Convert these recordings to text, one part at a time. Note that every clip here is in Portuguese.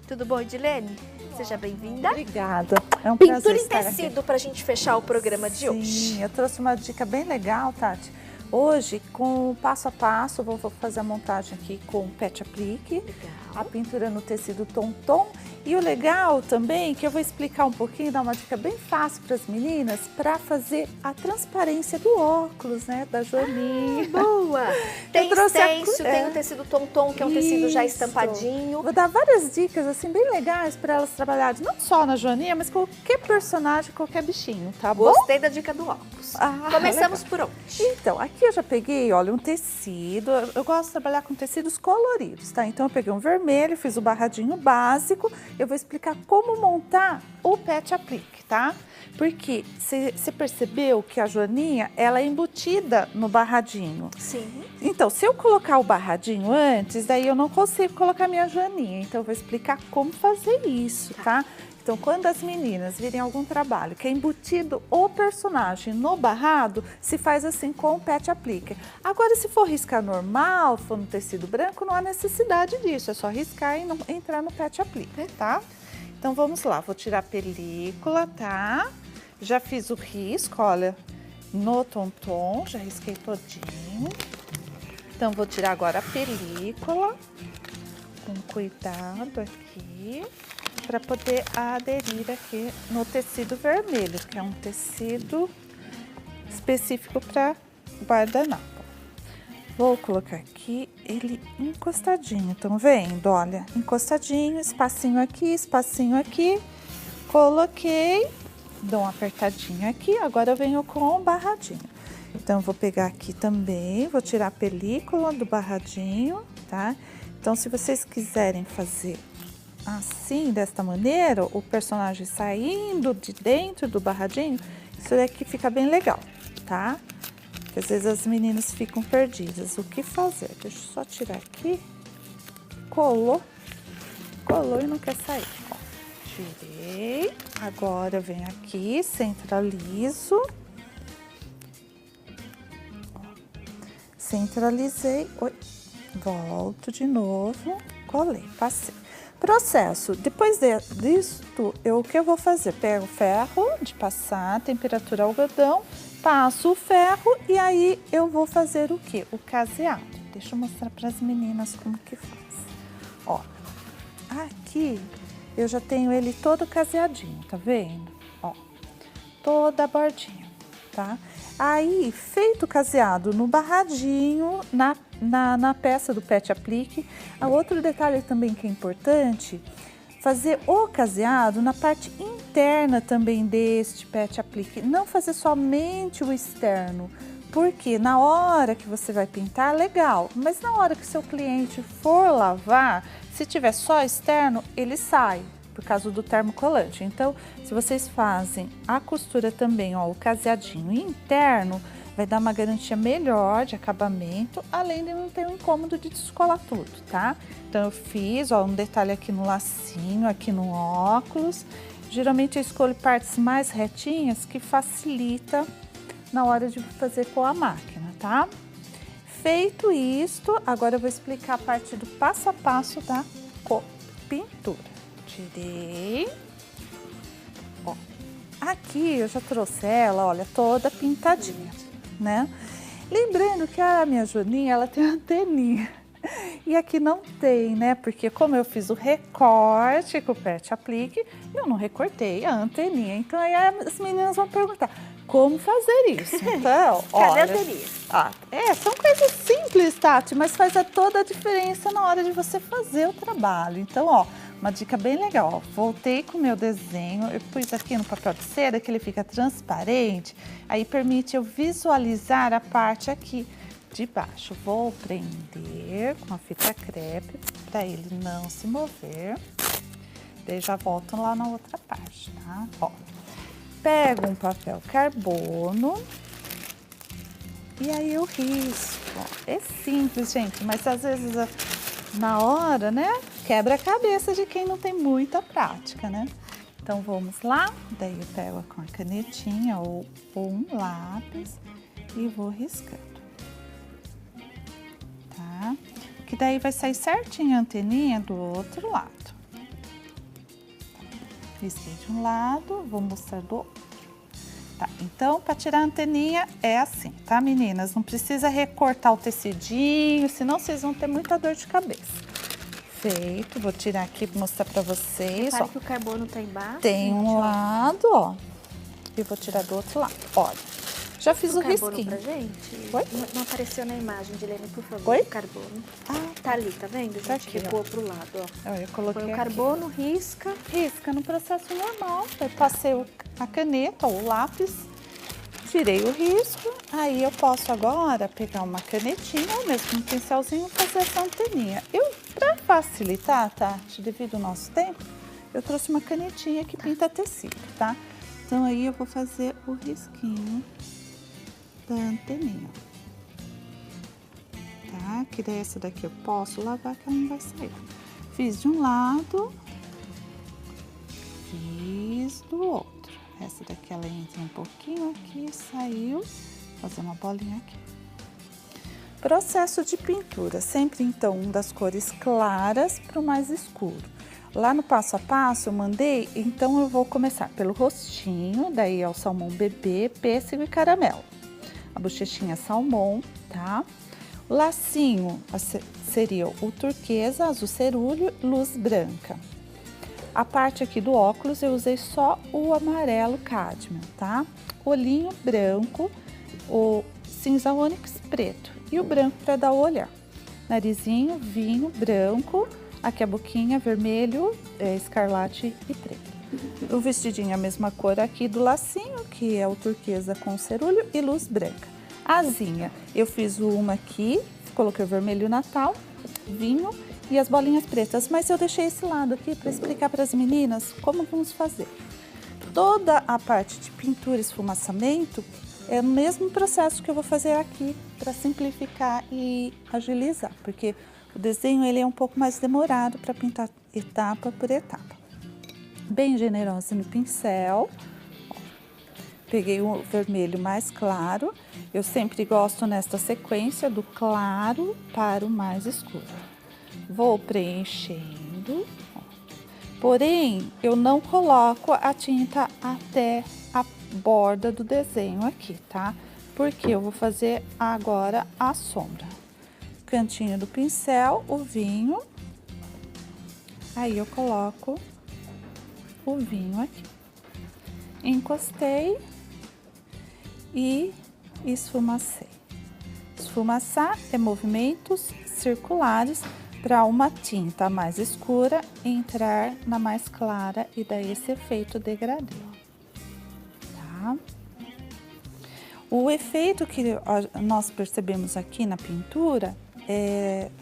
Tudo bom, Edilene? Seja bem-vinda. Obrigada. É um prazer Pintura em estar tecido para a gente fechar o programa de hoje. Sim, eu trouxe uma dica bem legal, Tati. Hoje, com o passo a passo, vou fazer a montagem aqui com pet aplique. Legal. A pintura no tecido tom-tom. E o legal também, que eu vou explicar um pouquinho, dar uma dica bem fácil para as meninas, para fazer a transparência do óculos, né, da Joaninha. Boa! Tem stencil, tem o tecido tom-tom, que é um tecido já estampadinho. Vou dar várias dicas, assim, bem legais para elas trabalharem, não só na Joaninha, mas qualquer personagem, qualquer bichinho, tá bom? Gostei da dica do óculos. Começamos por onde? Então, aqui eu já peguei, olha, um tecido, eu gosto de trabalhar com tecidos coloridos, tá? Então eu peguei um vermelho, fiz o barradinho básico, eu vou explicar como montar o pet aplique, tá? Porque você percebeu que a Joaninha, ela é embutida no barradinho. Sim. Então, se eu colocar o barradinho antes, daí eu não consigo colocar minha Joaninha. Então, eu vou explicar como fazer isso, tá? Então, quando as meninas virem algum trabalho que é embutido o personagem no barrado, se faz assim com o pet aplique. Agora, se for riscar normal, for no tecido branco, não há necessidade disso. É só riscar e não entrar no pet aplique, tá? Então, vamos lá. Vou tirar a película, tá? Já fiz o risco, olha, no tom-tom, já risquei todinho. Então, vou tirar agora a película, com cuidado aqui, para poder aderir aqui no tecido vermelho, que é um tecido específico para guardanapo. Vou colocar aqui ele encostadinho, estão vendo? Olha, encostadinho, espacinho aqui, coloquei, dou uma apertadinha aqui, agora eu venho com o barradinho. Então, vou pegar aqui também, vou tirar a película do barradinho, tá? Então, se vocês quiserem fazer assim, desta maneira, o personagem saindo de dentro do barradinho, isso daqui fica bem legal, tá? Porque às vezes as meninas ficam perdidas. O que fazer? Deixa eu só tirar aqui. Colou e não quer sair. Ó, tirei. Agora eu venho aqui, centralizo. Centralizei. Oi. Volto de novo. Colei, passei. Processo, depois disto, o que eu vou fazer? Pego o ferro de passar, temperatura algodão, passo o ferro e aí eu vou fazer o quê? O caseado. Deixa eu mostrar para as meninas como que faz. Ó, aqui eu já tenho ele todo caseadinho, tá vendo? Ó, toda a bordinha, tá? Aí, feito o caseado no barradinho, na peça do pet aplique, outro detalhe também que é importante, fazer o caseado na parte interna também deste pet aplique, não fazer somente o externo, porque na hora que você vai pintar, legal, mas na hora que o seu cliente for lavar, se tiver só externo, ele sai, por causa do termocolante. Então, se vocês fazem a costura também, ó, o caseadinho interno, vai dar uma garantia melhor de acabamento, além de não ter um incômodo de descolar tudo, tá? Então, eu fiz, ó, um detalhe aqui no lacinho, aqui no óculos. Geralmente, eu escolho partes mais retinhas que facilita na hora de fazer com a máquina, tá? Feito isto, agora eu vou explicar a parte do passo a passo da pintura. Tirei. Ó, aqui eu já trouxe ela, olha, toda pintadinha, né? Lembrando que a minha Joaninha, ela tem anteninha. E aqui não tem, né? Porque como eu fiz o recorte com o pet aplique, eu não recortei a anteninha. Então aí as meninas vão perguntar, como fazer isso? Então, cadê a olha, anteninha? São coisas simples, Tati, mas faz toda a diferença na hora de você fazer o trabalho. Então, ó, uma dica bem legal, ó, voltei com o meu desenho, eu pus aqui no papel de cera que ele fica transparente, aí permite eu visualizar a parte aqui de baixo. Vou prender com a fita crepe para ele não se mover, daí já volto lá na outra parte, tá? Ó, pego um papel carbono e aí eu risco, ó. É simples, gente, mas às vezes na hora, né, quebra a cabeça de quem não tem muita prática, né? Então, vamos lá. Daí eu pego com a canetinha ou um lápis e vou riscando, tá? Que daí vai sair certinho a anteninha do outro lado. Risquei de um lado, vou mostrar do outro. Tá, então, para tirar a anteninha é assim, tá, meninas? Não precisa recortar o tecidinho, senão vocês vão ter muita dor de cabeça. Feito, vou tirar aqui para mostrar para vocês. Repare ó. que o carbono tá embaixo. Tem um lado, ó, e vou tirar do outro lado. Olha, já fiz o risquinho. Pra gente? Oi? Não apareceu na imagem, Dilene, por favor. Oi? O carbono. Ah, Tá ali, tá vendo? Tá A gente aqui, recuou ó. pro lado, ó. eu coloquei Põe o aqui. carbono, risca. Risca no processo normal. Eu passei a caneta ou o lápis, tirei o risco. Aí eu posso agora pegar uma canetinha ou mesmo um pincelzinho e fazer essa anteninha. Para facilitar, Tati, devido ao nosso tempo, eu trouxe uma canetinha que pinta tecido, tá? Então aí eu vou fazer o risquinho da anteninha. Tá? Que daí essa daqui eu posso lavar que ela não vai sair. Fiz de um lado, fiz do outro. Essa daqui ela entra um pouquinho aqui, saiu. Vou fazer uma bolinha aqui. Processo de pintura, sempre então das cores claras para o mais escuro. Lá no passo a passo eu mandei, então eu vou começar pelo rostinho, daí é o salmão bebê, pêssego e caramelo. A bochechinha salmão, tá? O lacinho seria o turquesa, azul cerúleo, luz branca. A parte aqui do óculos eu usei só o amarelo cádmio, tá? Olhinho branco, o cinza ônix preto e o branco para dar o olhar. Narizinho, vinho, branco, aqui a boquinha, vermelho, escarlate e preto. O vestidinho a mesma cor aqui do lacinho, que é o turquesa com cerúleo e luz branca. Asinha, eu fiz uma aqui, coloquei o vermelho natal, vinho e as bolinhas pretas, mas eu deixei esse lado aqui para explicar para as meninas como vamos fazer. Toda a parte de pintura e esfumaçamento é o mesmo processo que eu vou fazer aqui para simplificar e agilizar, porque o desenho ele é um pouco mais demorado para pintar etapa por etapa. Bem generosa no pincel. Peguei o vermelho mais claro. Eu sempre gosto nesta sequência do claro para o mais escuro. Vou preenchendo. Porém, eu não coloco a tinta até a borda do desenho aqui, tá? Porque eu vou fazer agora a sombra. Cantinho do pincel, o vinho. Aí eu coloco o vinho aqui. Encostei e esfumacei. Esfumaçar é movimentos circulares para uma tinta mais escura entrar na mais clara e dar esse efeito degradê. Tá? O efeito que nós percebemos aqui na pintura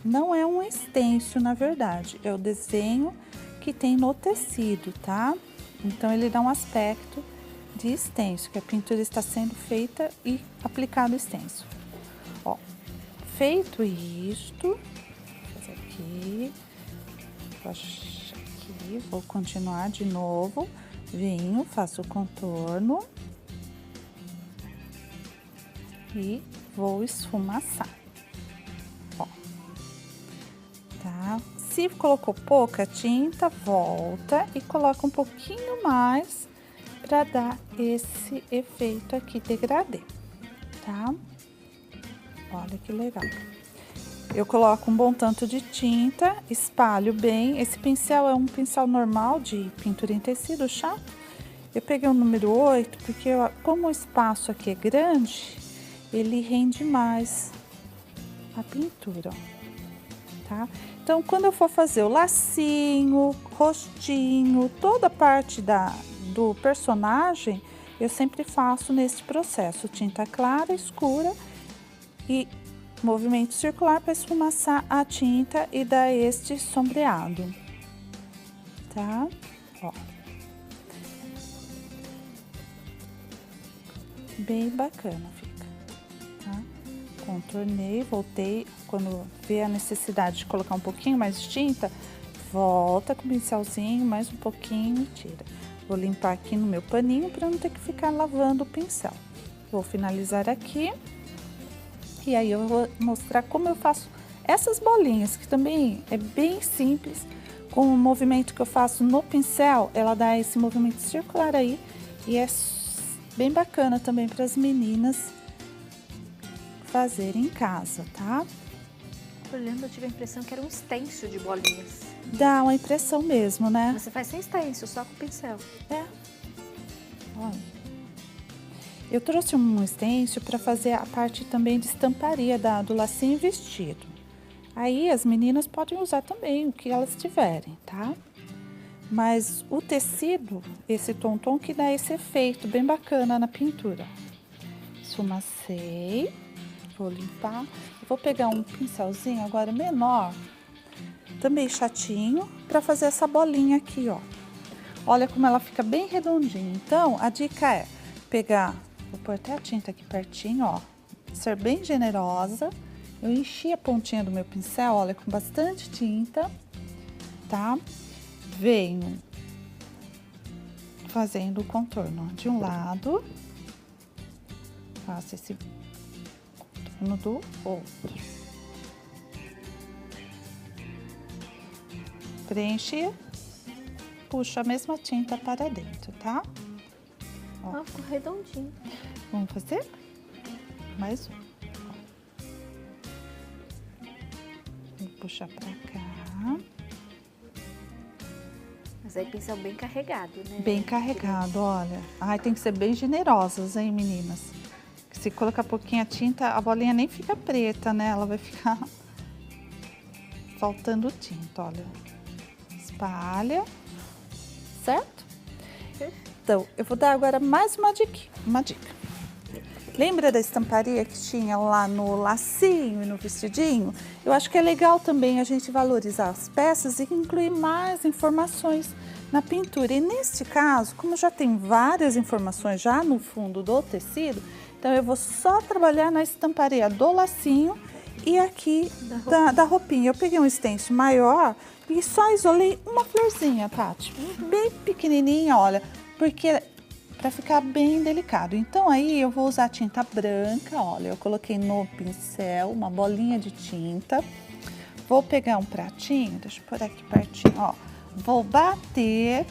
não é um stencil, na verdade, é o desenho que tem no tecido, tá? Então ele dá um aspecto de stencil, que a pintura está sendo feita e aplicado stencil. Ó, feito isto, vou fazer aqui, vou continuar de novo, venho, faço o contorno e vou esfumaçar. Ó, tá? Se colocou pouca tinta, volta e coloca um pouquinho mais para dar esse efeito aqui degradê, tá? Olha que legal. Eu coloco um bom tanto de tinta, espalho bem. Esse pincel é um pincel normal de pintura em tecido chato. Eu peguei o número 8 porque como o espaço aqui é grande, ele rende mais a pintura, ó, tá? Então, quando eu for fazer o lacinho, rostinho, toda a parte do personagem, eu sempre faço nesse processo, tinta clara, escura e movimento circular para esfumaçar a tinta e dar este sombreado, tá? Ó. Bem bacana fica, tá? Contornei, voltei, quando vê a necessidade de colocar um pouquinho mais de tinta, volta com o pincelzinho, mais um pouquinho e tira. Vou limpar aqui no meu paninho para não ter que ficar lavando o pincel. Vou finalizar aqui. E aí eu vou mostrar como eu faço essas bolinhas, que também é bem simples, com o movimento que eu faço no pincel, ela dá esse movimento circular aí. E é bem bacana também para as meninas fazerem em casa, tá? Olhando, eu tive a impressão que era um stencil de bolinhas. Dá uma impressão mesmo, né? Você faz sem stencil, só com pincel. É. Olha. Eu trouxe um stencil para fazer a parte também de estamparia do lacinho vestido. Aí as meninas podem usar também o que elas tiverem, tá? Mas o tecido, esse tom-tom que dá esse efeito bem bacana na pintura. Esfumacei, vou limpar. Vou pegar um pincelzinho agora menor, também chatinho, para fazer essa bolinha aqui, ó. Olha como ela fica bem redondinha. Então, a dica é pegar, vou pôr até a tinta aqui pertinho, ó, ser bem generosa. Eu enchi a pontinha do meu pincel, olha, com bastante tinta, tá? Venho fazendo o contorno de um lado, faço esse contorno do outro. Preenche, puxa a mesma tinta para dentro, tá? Ó. Ah, ficou redondinho. Vamos fazer mais um. Vou puxar pra cá. Mas aí pincel bem carregado, né? Bem carregado, olha. Ai, tem que ser bem generosas, hein, meninas? Se colocar pouquinha tinta, a bolinha nem fica preta, né? Ela vai ficar faltando tinta, olha. Espalha, certo? Então, eu vou dar agora mais uma dica. Lembra da estamparia que tinha lá no lacinho e no vestidinho? Eu acho que é legal também a gente valorizar as peças e incluir mais informações na pintura. E neste caso, como já tem várias informações já no fundo do tecido, então eu vou só trabalhar na estamparia do lacinho e aqui da roupinha. Eu peguei um stencil maior e só isolei uma florzinha, Tati. Bem pequenininha, olha, porque para ficar bem delicado. Então aí eu vou usar tinta branca, olha, eu coloquei no pincel uma bolinha de tinta. Vou pegar um pratinho, deixa eu pôr aqui pertinho, ó. Vou bater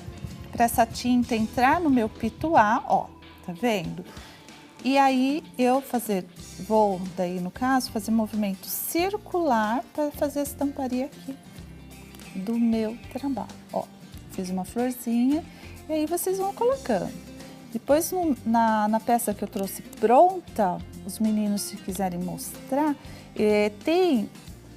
para essa tinta entrar no meu pituá, ó, tá vendo? E aí eu vou daí no caso fazer movimento circular para fazer a estamparia aqui do meu trabalho, ó. Fiz uma florzinha e aí vocês vão colocando. Depois, na peça que eu trouxe pronta, os meninos, se quiserem mostrar, tem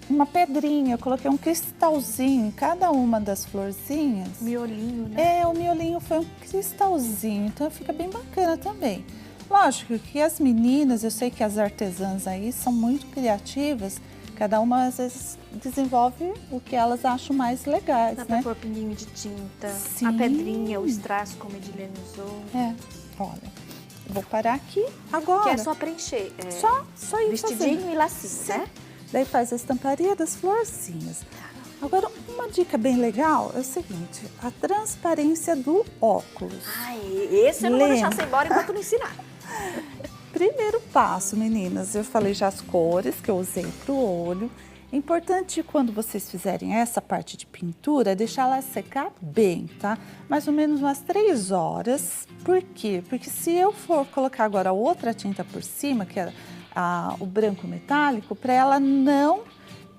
uma pedrinha, eu coloquei um cristalzinho em cada uma das florzinhas. Miolinho, né? É, o miolinho foi um cristalzinho, então fica bem bacana também. Lógico que as meninas, eu sei que as artesãs aí são muito criativas, cada uma às vezes desenvolve o que elas acham mais legais, dá né? pra pôr pinguinho de tinta, Sim. a pedrinha, o strass, como a Edilene usou. É, olha, vou parar aqui agora. Que é só preencher. Só ir vestidinho fazendo. e lacinho, né? Daí faz a estamparia das florzinhas. Agora, uma dica bem legal é o seguinte, a transparência do óculos. Ai, esse eu não vou deixar você embora enquanto não ensinar. Primeiro passo, meninas, eu falei já as cores que eu usei para o olho. É importante quando vocês fizerem essa parte de pintura, deixar ela secar bem, tá? Mais ou menos umas 3 horas. Por quê? Porque se eu for colocar agora outra tinta por cima, que é o branco metálico, para ela não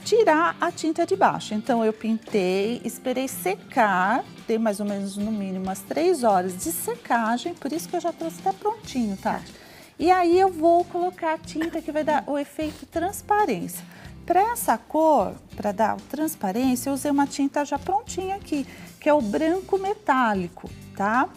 tirar a tinta de baixo. Então eu pintei, esperei secar, dei mais ou menos no mínimo umas 3 horas de secagem, por isso que eu já trouxe até prontinho, tá? E aí eu vou colocar a tinta que vai dar o efeito transparência. Para essa cor, para dar transparência, eu usei uma tinta já prontinha aqui, que é o branco metálico, tá?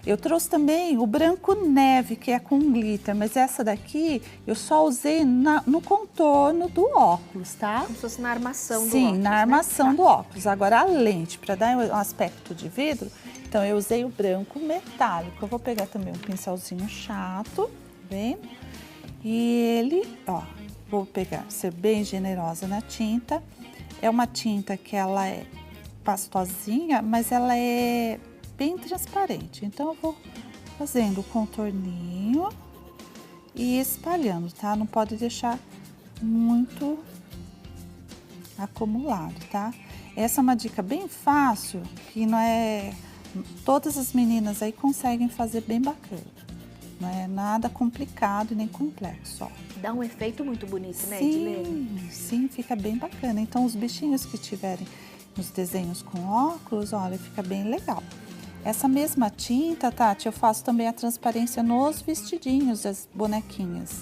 Eu trouxe também o branco neve, que é com glitter, mas essa daqui eu só usei no contorno do óculos, tá? Como se fosse na armação do óculos. Sim, na armação do óculos. Agora a lente, para dar um aspecto de vidro, então eu usei o branco metálico. Eu vou pegar também um pincelzinho chato, vendo? E ele, ó, vou pegar, ser bem generosa na tinta. É uma tinta que ela é pastosinha, mas ela é bem transparente. Então eu vou fazendo o contorninho e espalhando, tá? Não pode deixar muito acumulado, tá? Essa é uma dica bem fácil, que não é... Todas as meninas aí conseguem fazer bem bacana. Não é nada complicado e nem complexo, ó. Dá um efeito muito bonito, né, Sim, Edilene? sim, fica bem bacana. Então, os bichinhos que tiverem nos desenhos com óculos, olha, fica bem legal. Essa mesma tinta, Tati, eu faço também a transparência nos vestidinhos das bonequinhas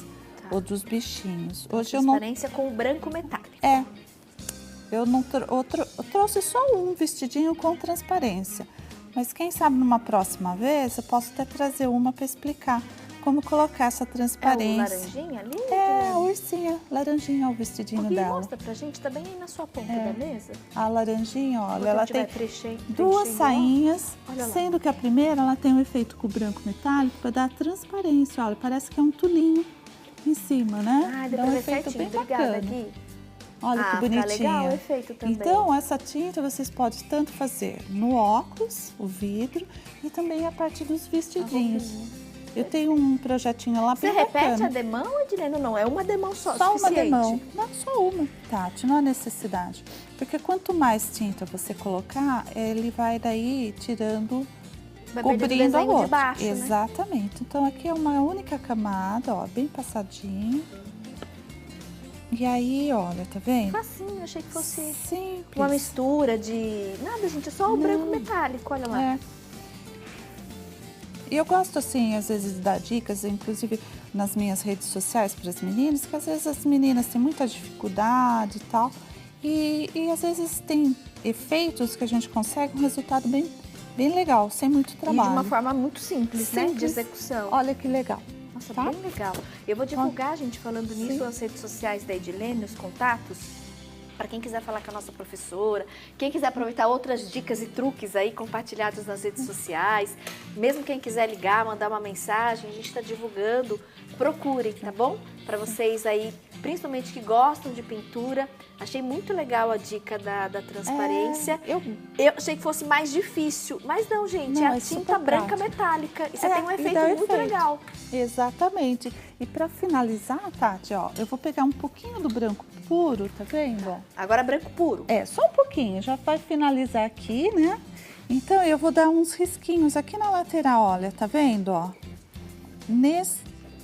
ou dos bichinhos. Hoje eu não... Transparência com o branco metálico. É, eu trouxe só um vestidinho com transparência. Mas quem sabe numa próxima vez eu posso até trazer uma para explicar como colocar essa transparência. É o laranjinha ali? É, a ursinha, laranjinha, o vestidinho dela. Mostra pra gente, tá bem aí na sua ponta da mesa. A laranjinha, olha, ela tem duas sainhas, sendo que a primeira ela tem um efeito com o branco metálico para dar transparência, olha, parece que é um tulinho em cima, né? Ah, dá depois um é efeito certinho. bem Obrigada, bacana. Gui. Olha que bonitinho. Tá legal o efeito também. Então, essa tinta vocês podem tanto fazer no óculos, o vidro, e também a parte dos vestidinhos. Eu tenho um projetinho lá bem bacana. Você repete a demão, Edilene? Não, é uma demão só uma demão. Não, só uma, Tati, não há necessidade. Porque quanto mais tinta você colocar, ele vai daí tirando, cobrindo a outra. De baixo, exatamente. Né? Então, aqui é uma única camada, ó, bem passadinho. E aí, olha, tá vendo? Facinho, achei que fosse simples. Uma mistura de... Nada, gente, é só o branco metálico, olha lá. É. E eu gosto, assim, às vezes, de dar dicas, inclusive nas minhas redes sociais para as meninas, que às vezes as meninas têm muita dificuldade e tal. E às vezes tem efeitos que a gente consegue um resultado bem legal, sem muito trabalho. E de uma forma muito simples, né? De execução. Olha que legal. Nossa, tá? Bem legal. Eu vou divulgar, gente, falando nisso, as redes sociais da Edilene, os contatos, para quem quiser falar com a nossa professora, quem quiser aproveitar outras dicas e truques aí compartilhados nas redes sociais, mesmo quem quiser ligar, mandar uma mensagem, a gente está divulgando, procurem, tá bom? Para vocês aí, principalmente que gostam de pintura. Achei muito legal a dica da transparência. Eu achei que fosse mais difícil, mas não, gente, é a tinta branca metálica. E você tem um efeito muito legal. Exatamente. E para finalizar, Tati, ó, eu vou pegar um pouquinho do branco puro, tá vendo? Agora branco puro. É, só um pouquinho, já vai finalizar aqui, né? Então, eu vou dar uns risquinhos aqui na lateral, olha, tá vendo, ó?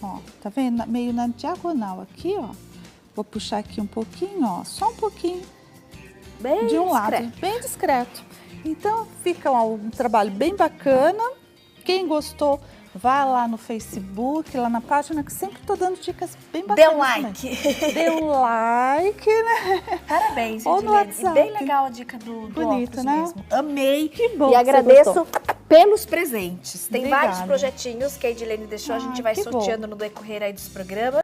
Ó, tá vendo? Meio na diagonal aqui, ó. Vou puxar aqui um pouquinho, ó, só um pouquinho. Bem de um lado, bem discreto. Então, fica um trabalho bem bacana. Quem gostou, vai lá no Facebook, lá na página, que sempre tô dando dicas bem bacanas. Dê um like. Dê um like, né? Parabéns, ou no WhatsApp. E bem legal a dica do bonito, óculos né? mesmo. Amei. Que bom. E agradeço pelos presentes. Tem Obrigada. vários projetinhos que a Edilene deixou, a gente vai sorteando no decorrer aí dos programas.